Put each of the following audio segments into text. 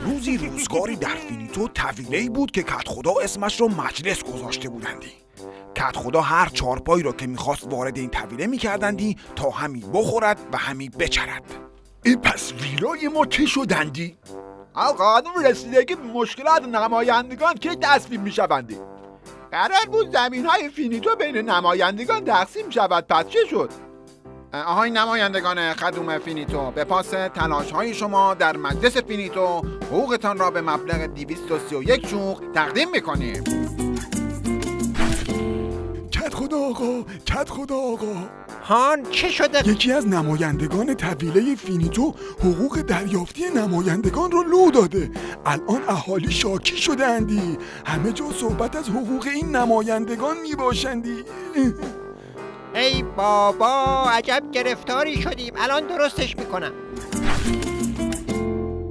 روزی روزگاری در فینیتو طویله‌ای بود که کدخدا اسمش رو مجلس گذاشته بودندی. کدخدا هر چارپایی را که میخواست وارد این طویله میکردندی تا همی بخورد و همی بچرد. پس ویرای ما چه شدندی؟ قانون رسیدگی به مشکلات نمایندگان که تصویب میشوندی؟ قرار بود زمین‌های فینیتو بین نمایندگان تقسیم شود، پس چه شد؟ آهای نمایندگان خدوم فینیتو، به پاس تلاش‌های شما در مجلس فینیتو حقوقتان را به مبلغ 231 شوق تقدیم می‌کنیم. کدخدا آقا هان چه شده؟ یکی از نمایندگان طویله فینیتو حقوق دریافتی نمایندگان رو لو داده. الان اهالی شاکی شده اندی. همه جا صحبت از حقوق این نمایندگان می باشندی. ای بابا عجب گرفتاری شدیم، الان درستش میکنم.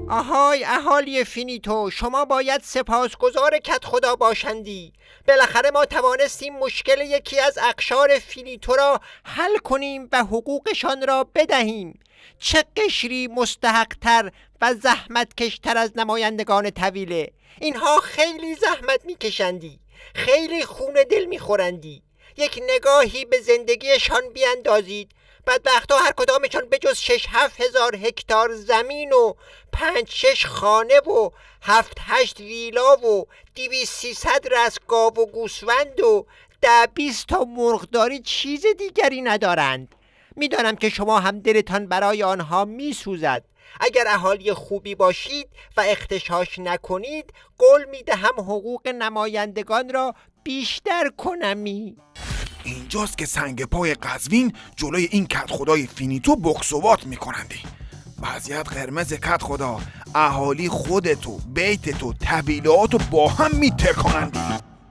آهای اهالی فینیتو، شما باید سپاسگزار کدخدا باشندی. بالاخره ما توانستیم مشکل یکی از اقشار فینیتو را حل کنیم و حقوقشان را بدهیم. چه قشری مستحق‌تر و زحمتکشتر از نمایندگان طویله؟ اینها خیلی زحمت میکشندی، خیلی خون دل میخورندی. یک نگاهی به زندگیشان بیندازید. بدبخت‌ها هر کدامشان بجز 6-7 هزار هکتار زمین و 5-6 خانه و 7-8 ویلا و 200-300 رأس گاو و گوسفند و 10-20 تا مرغداری چیز دیگری ندارند. میدانم که شما هم دلتان برای آنها میسوزد. اگر اهالی خوبی باشید و اختشاش نکنید، قول میدهم حقوق نمایندگان را بیشتر کنمی. اینجاست که سنگ پای قزوین جلوی این کدخدای فینیتو بکسوات میکنندی. وضعیت قرمز کدخدا، اهالی خودتو، بیتتو، طویلهاتو با هم میترکانندی.